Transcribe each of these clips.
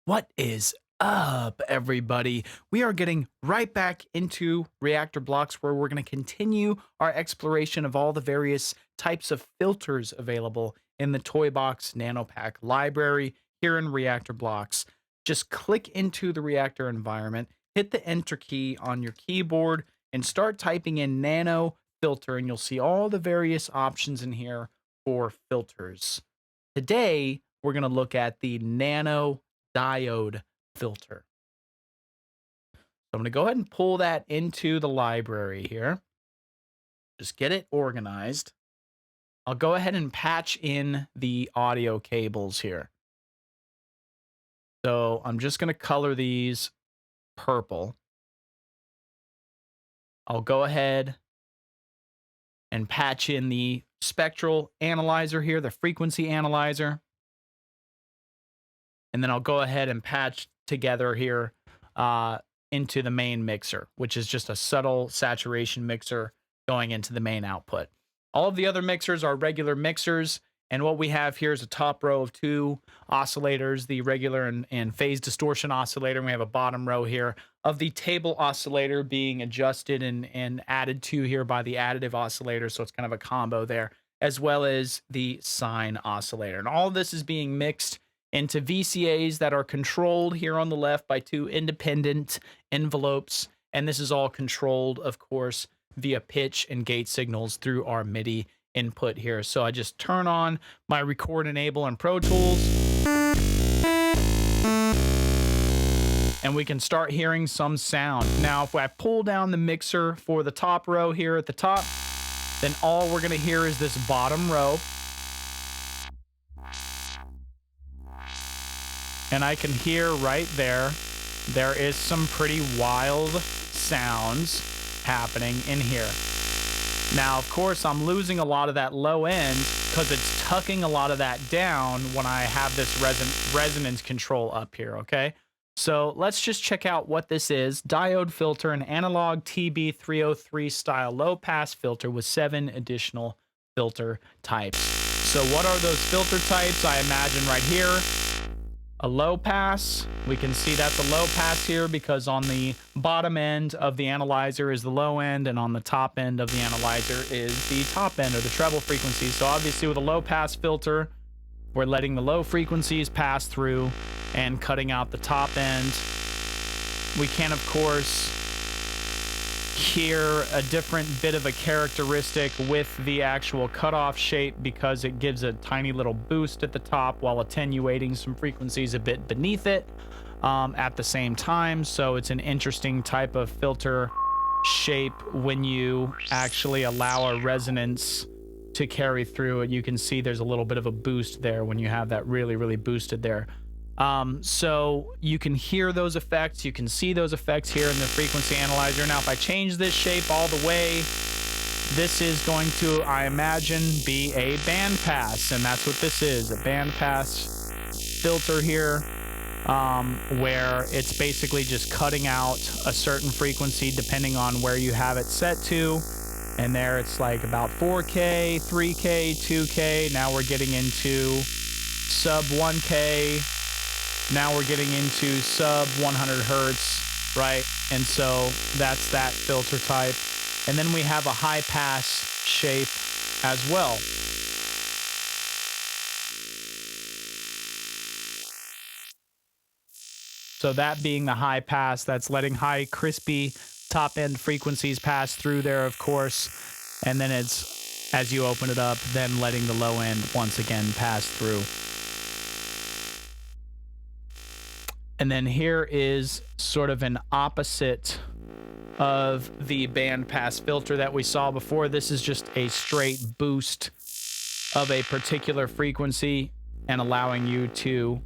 What is up, everybody? We are getting right back into Reaktor blocks where we're going to continue our exploration of all the various types of filters available in the TOYBOX NANO PACK library here in Reaktor blocks. Just click into the Reaktor environment, hit the enter key on your keyboard, and start typing in nano filter, and you'll see all the various options in here for filters. Today, we're going to look at the nano diode filter. So I'm going to go ahead and pull that into the library here. Just get it organized. I'll go ahead and patch in the audio cables here. So I'm just going to color these purple. I'll go ahead and patch in the spectral analyzer here, the frequency analyzer. And then I'll go ahead and patch together here into the main mixer, which is just a subtle saturation mixer going into the main output. All of the other mixers are regular mixers. And what we have here is a top row of two oscillators, the regular and phase distortion oscillator. And we have a bottom row here of the table oscillator being adjusted and added to here by the additive oscillator. So it's kind of a combo there, as well as the sine oscillator. And all of this is being mixed into VCAs that are controlled here on the left by two independent envelopes. And this is all controlled, of course, via pitch and gate signals through our MIDI input here. So I just turn on my record enable and Pro Tools, and we can start hearing some sound. Now, if I pull down the mixer for the top row here at the top, then all we're going to hear is this bottom row. And I can hear right there is some pretty wild sounds happening in here. Now, of course, I'm losing a lot of that low end because it's tucking a lot of that down when I have this resonance control up here, okay? So let's just check out what this is. Diode filter, an analog TB303 style low-pass filter with 7 additional filter types. So what are those filter types? I imagine right here, a low pass. We can see that's a low pass here because on the bottom end of the analyzer is the low end, and on the top end of the analyzer is the top end or the treble frequency. So obviously with a low pass filter, we're letting the low frequencies pass through and cutting out the top end. We can, of course, hear a different bit of a characteristic with the actual cutoff shape because it gives a tiny little boost at the top while attenuating some frequencies a bit beneath it at the same time. So it's an interesting type of filter shape when you actually allow a resonance to carry through it. You can see there's a little bit of a boost there when you have that really boosted there. So you can hear those effects. You can see those effects here in the frequency analyzer. Now, if I change this shape all the way, this is going to, I imagine, be a band pass. And that's what this is, a band pass filter here, where it's basically just cutting out a certain frequency depending on where you have it set to. And there it's like about 4K, 3K, 2K. Now we're getting into sub 1K. Now we're getting into sub 100 hertz, right? And so that's that filter type. And then we have a high pass shape as well. So that being the high pass, that's letting high crispy top end frequencies pass through there, of course. And then it's, as you open it up, then letting the low end once again pass through. And then here is sort of an opposite of the band pass filter that we saw before. This is just a straight boost of a particular frequency and allowing you to,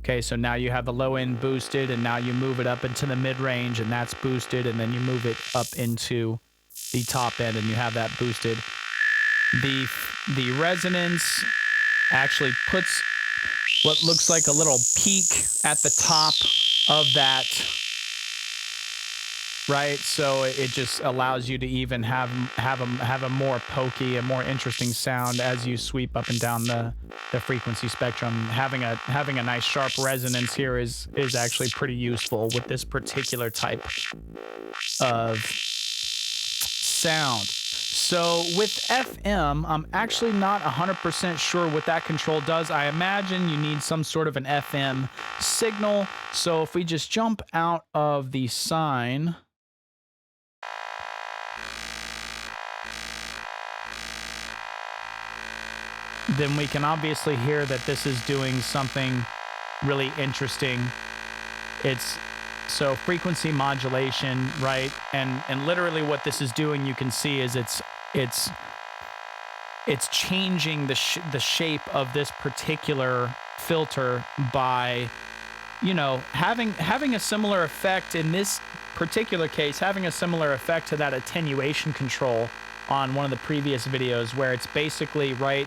okay, so now you have the low end boosted, and now you move it up into the mid range, and that's boosted, and then you move it up into the top end and you have that boosted. The resonance actually puts what looks like a little peak at the top of that right? So it just allows you to even have a more pokey, a more interesting sound as you sweep up and down the frequency spectrum. Having a nice sharp resonance here is actually pretty useful with this particular type of sound. So with FM, I'm actually not 100% sure what that control does. I imagine you need some sort of an FM signal. So if we just jump out of the sine, then we can obviously hear that this is doing something really interesting. It's so frequency modulation, right? And literally what this is doing, you can see, is it's changing the shape of this particular filter by, you know, having a similar effect in this particular case, having a similar effect to that attenuation control on one of the previous videos, where it's basically, right,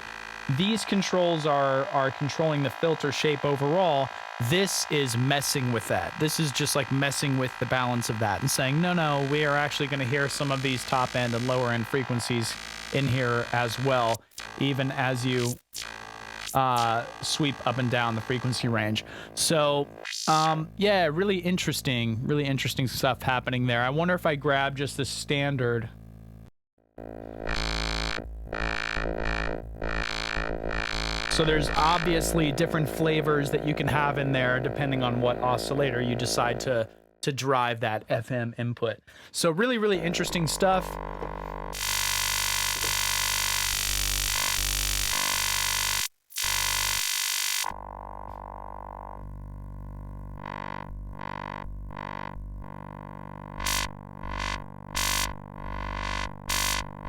these controls are controlling the filter shape overall. This is messing with that. This is just like messing with the balance of that and saying, no, we are actually going to hear some of these top end and lower end frequencies in here as well, even as you sweep up and down the frequency range. So yeah, really interesting stuff happening there. I wonder if I grab just the standard. So there's obviously different flavors that you can have in there depending on what oscillator you decide to drive that FM input. So really interesting stuff.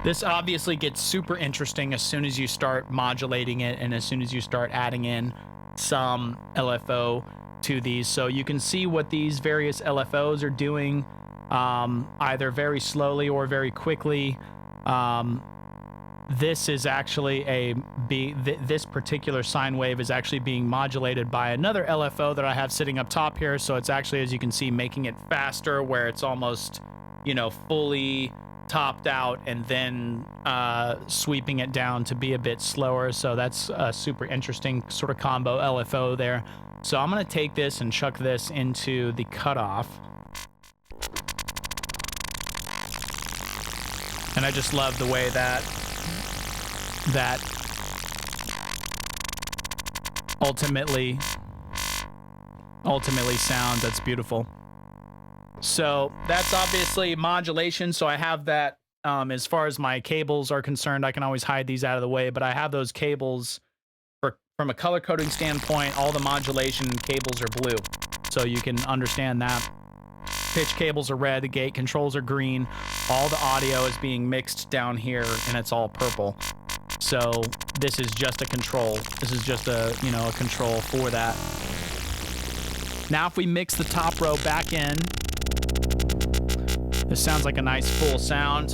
This obviously gets super interesting as soon as you start modulating it and as soon as you start adding in some LFO to these. So you can see what these various LFOs are doing, either very slowly or very quickly. This is actually this particular sine wave is actually being modulated by another LFO that I have sitting up top here. So it's actually, as you can see, making it faster, where it's almost, you know, fully topped out and then sweeping it down to be a bit slower. So that's a super interesting sort of combo LFO there. So I'm going to take this and chuck this into the cutoff. And I just love the way that ultimately sounds. That's beautiful. So that's obviously modulation. So I have that, as far as my cables are concerned, I can always hide these out of the way, but I have those cables from a color coding standpoint. All the modulation cables are blue, so you can understand that. Pitch cables are red, the gate controls are green. All the audio is being mixed down here, and it's all purple. So this is just a control. This is just a, you know, a control for that. Now if we mix the top row back in, this sounds like a nice full sound.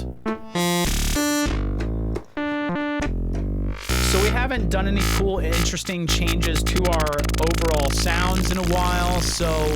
So we haven't done any cool, interesting changes to our overall sounds in a while, so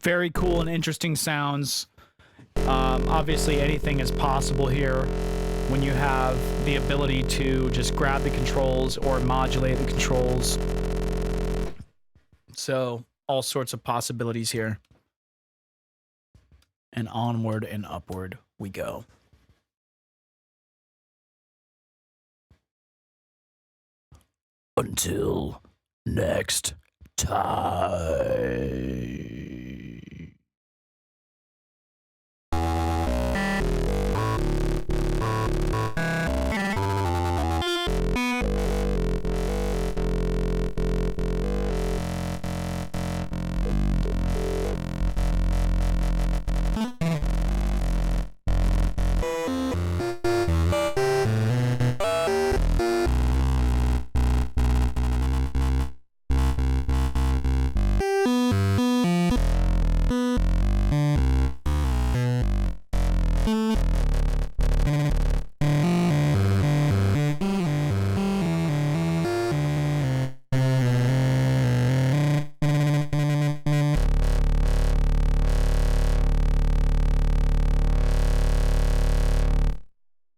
Very cool and interesting sounds. Obviously, anything is possible here when you have the ability to just grab the controls or modulate the controls. So, all sorts of possibilities here. And onward and upward we go. Until next time.